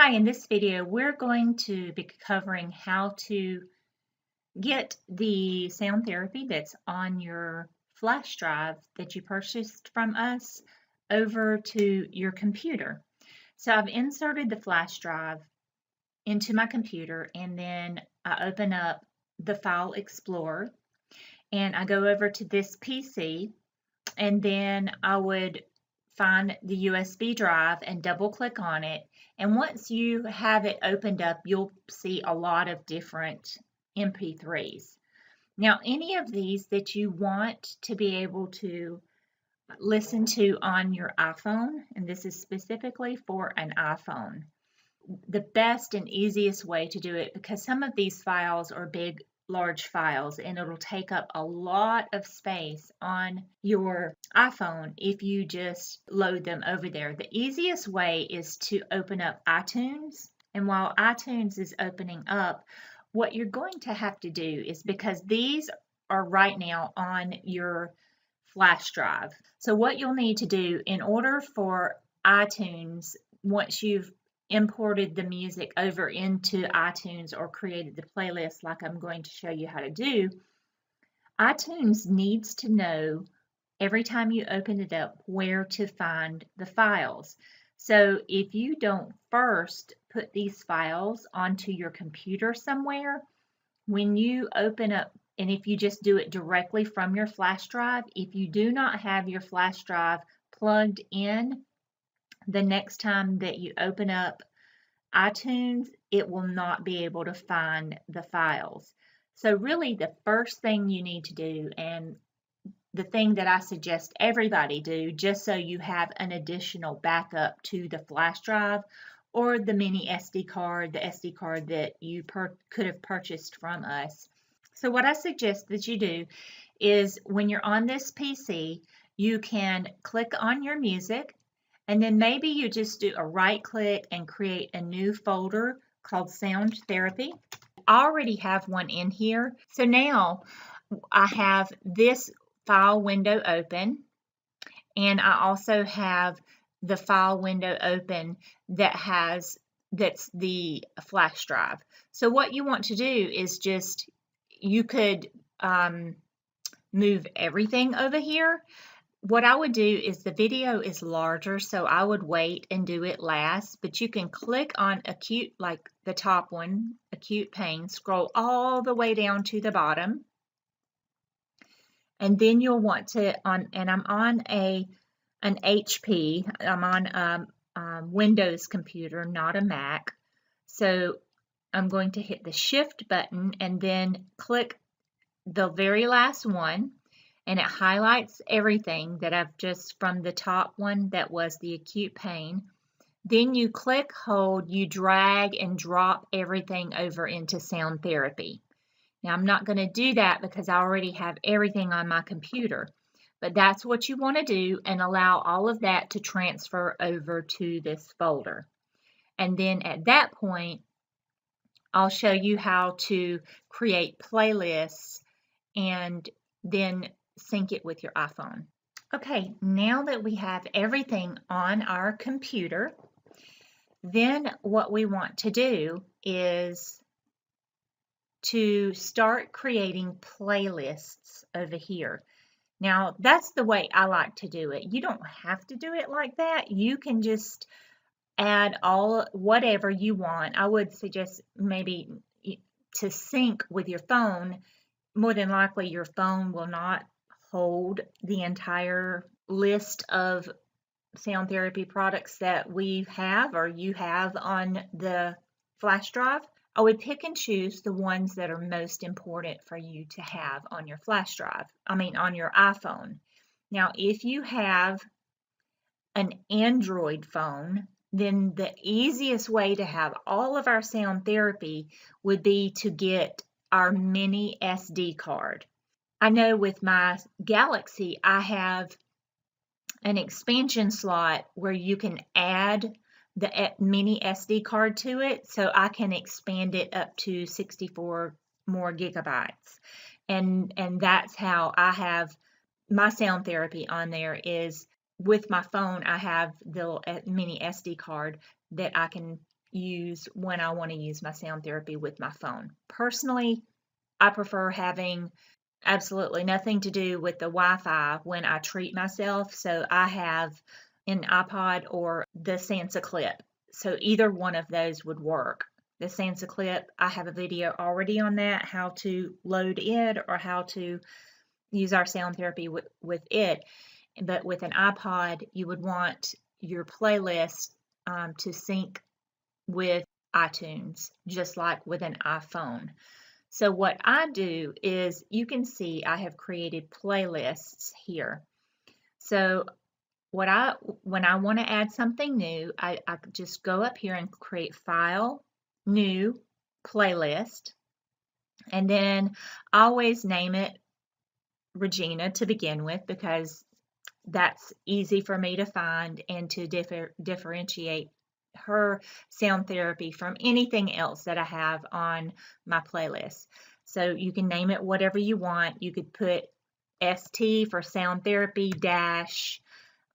Hi, in this video, we're going to be covering how to get the sound therapy that's on your flash drive that you purchased from us over to your computer. So I've inserted the flash drive into my computer, and then I open up the File Explorer and I go over to this PC, and then I would find the USB drive and double click on it. And once you have it opened up, you'll see a lot of different MP3s. Now, any of these that you want to be able to listen to on your iPhone, and this is specifically for an iPhone, the best and easiest way to do it, because some of these files are big, large files, and it'll take up a lot of space on your iPhone if you just load them over there. The easiest way is to open up iTunes, and while iTunes is opening up, what you're going to have to do is, because these are right now on your flash drive, so what you'll need to do in order for iTunes, once you've imported the music over into iTunes or created the playlist like I'm going to show you how to do, iTunes needs to know every time you open it up where to find the files. So if you don't first put these files onto your computer somewhere, when you open up, and if you just do it directly from your flash drive, if you do not have your flash drive plugged in, the next time that you open up iTunes, it will not be able to find the files. So really the first thing you need to do, and the thing that I suggest everybody do, just so you have an additional backup to the flash drive or the mini SD card, the SD card that you could have purchased from us. So what I suggest that you do is, when you're on this PC, you can click on your music, and then maybe you just do a right click and create a new folder called Sound Therapy. I already have one in here. So now I have this file window open, and I also have the file window open that's the flash drive. So what you want to do is just, you could move everything over here. What I would do is, the video is larger, so I would wait and do it last, but you can click on acute, like the top one, acute pain, scroll all the way down to the bottom, and then you'll want to, and I'm on an HP, I'm on a Windows computer, not a Mac, so I'm going to hit the Shift button and then click the very last one, and it highlights everything that I've just, from the top one that was the acute pain. Then you click, hold, you drag and drop everything over into sound therapy. Now I'm not going to do that because I already have everything on my computer, but that's what you want to do, and allow all of that to transfer over to this folder. And then at that point, I'll show you how to create playlists and then sync it with your iPhone. Okay, now that we have everything on our computer, then what we want to do is to start creating playlists over here. Now, that's the way I like to do it. You don't have to do it like that. You can just add whatever you want. I would suggest maybe to sync with your phone. More than likely, your phone will not hold the entire list of sound therapy products that we have or you have on the flash drive. I would pick and choose the ones that are most important for you to have on your flash drive, on your iPhone. Now, if you have an Android phone, then the easiest way to have all of our sound therapy would be to get our mini SD card. I know with my Galaxy, I have an expansion slot where you can add the mini SD card to it, so I can expand it up to 64 more gigabytes. And that's how I have my sound therapy on there. Is with my phone, I have the mini SD card that I can use when I want to use my sound therapy with my phone. Personally, I prefer having absolutely nothing to do with the Wi-Fi when I treat myself. So I have an iPod or the Sansa Clip. So either one of those would work. The Sansa Clip, I have a video already on that, how to load it or how to use our sound therapy with it. But with an iPod, you would want your playlist to sync with iTunes, just like with an iPhone. So what I do is, you can see I have created playlists here. So when I want to add something new, I just go up here and create File, New, Playlist, and then I always name it Regina to begin with, because that's easy for me to find and to differentiate her sound therapy from anything else that I have on my playlist. So you can name it whatever you want. You could put ST for sound therapy dash,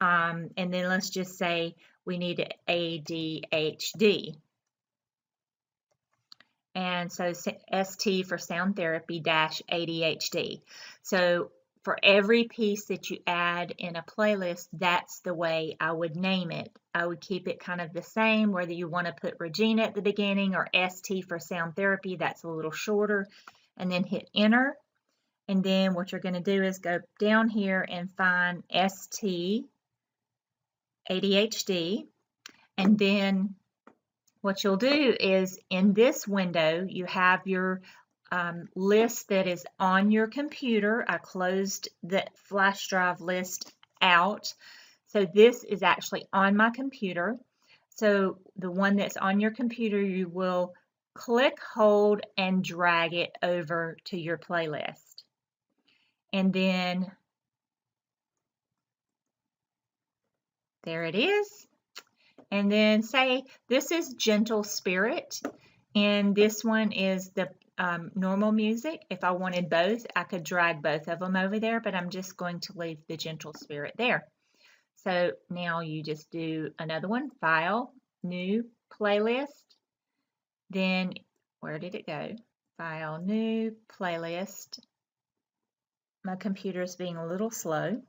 and then let's just say we need ADHD. And so ST for sound therapy dash ADHD. So for every piece that you add in a playlist, that's the way I would name it. I would keep it kind of the same, whether you want to put Regina at the beginning or ST for sound therapy, that's a little shorter, and then hit enter. And then what you're going to do is go down here and find ST ADHD, and then what you'll do is, in this window, you have your list that is on your computer. I closed the flash drive list out. So this is actually on my computer. So the one that's on your computer, you will click, hold, and drag it over to your playlist. And then there it is. And then say this is Gentle Spirit, and this one is the normal music. If I wanted both, I could drag both of them over there, but I'm just going to leave the Gentle Spirit there. So now you just do another one, File, New, Playlist. Then, where did it go? File, New, Playlist. My computer is being a little slow.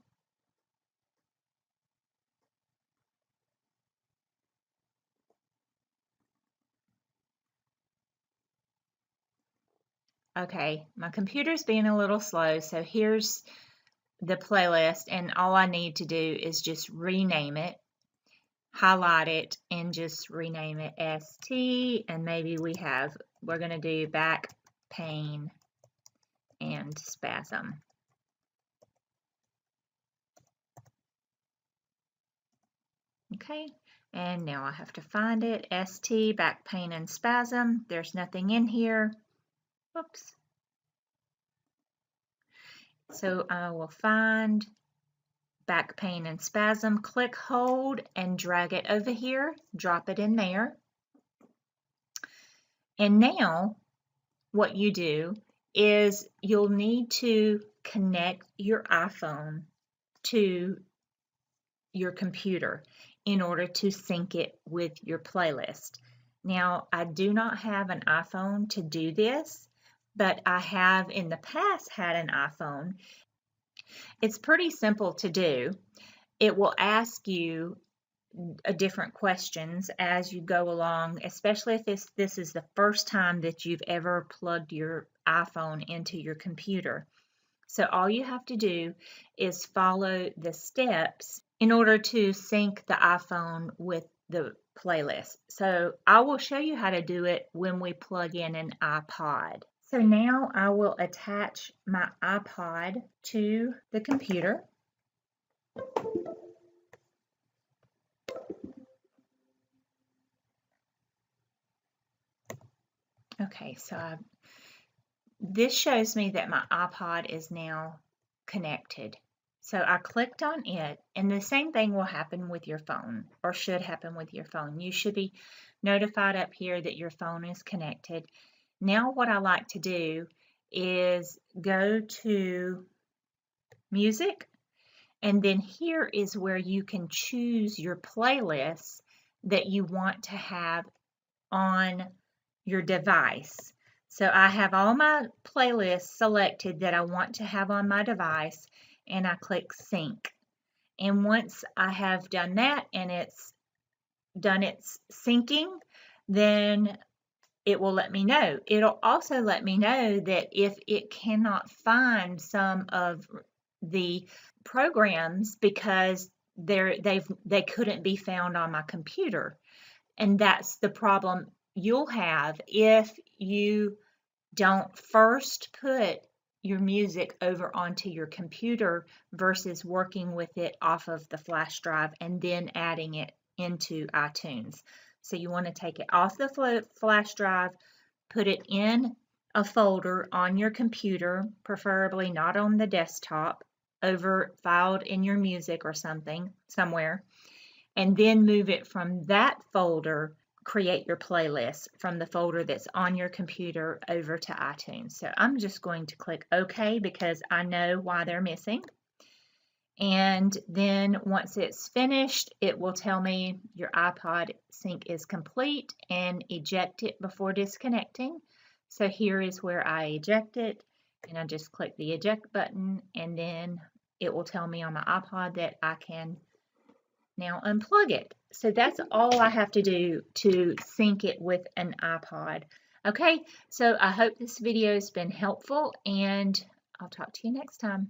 Okay, my computer's being a little slow, so here's the playlist, and all I need to do is just rename it, highlight it, and just rename it ST, and maybe we're going to do back pain and spasm. Okay, and now I have to find it, ST, back pain and spasm. There's nothing in here. Oops. So I will find back pain and spasm, click, hold, and drag it over here, drop it in there. And now what you do is you'll need to connect your iPhone to your computer in order to sync it with your playlist. Now, I do not have an iPhone to do this, but I have in the past had an iPhone. It's pretty simple to do. It will ask you different questions as you go along, especially if this is the first time that you've ever plugged your iPhone into your computer. So all you have to do is follow the steps in order to sync the iPhone with the playlist. So I will show you how to do it when we plug in an iPod. So now I will attach my iPod to the computer. Okay, so this shows me that my iPod is now connected. So I clicked on it, and the same thing will happen with your phone, or should happen with your phone. You should be notified up here that your phone is connected. Now what I like to do is go to Music, and then here is where you can choose your playlists that you want to have on your device. So I have all my playlists selected that I want to have on my device, and I click sync. And once I have done that and it's done its syncing, then it will let me know. It'll also let me know that if it cannot find some of the programs because they couldn't be found on my computer. And that's the problem you'll have if you don't first put your music over onto your computer versus working with it off of the flash drive and then adding it into iTunes. So you want to take it off the flash drive, put it in a folder on your computer, preferably not on the desktop, filed in your music or somewhere, and then move it from that folder, create your playlist from the folder that's on your computer over to iTunes. So I'm just going to click OK because I know why they're missing. And then once it's finished, it will tell me your iPod sync is complete and eject it before disconnecting. So here is where I eject it, and I just click the eject button, and then it will tell me on my iPod that I can now unplug it. So that's all I have to do to sync it with an iPod. Okay, so I hope this video has been helpful, and I'll talk to you next time.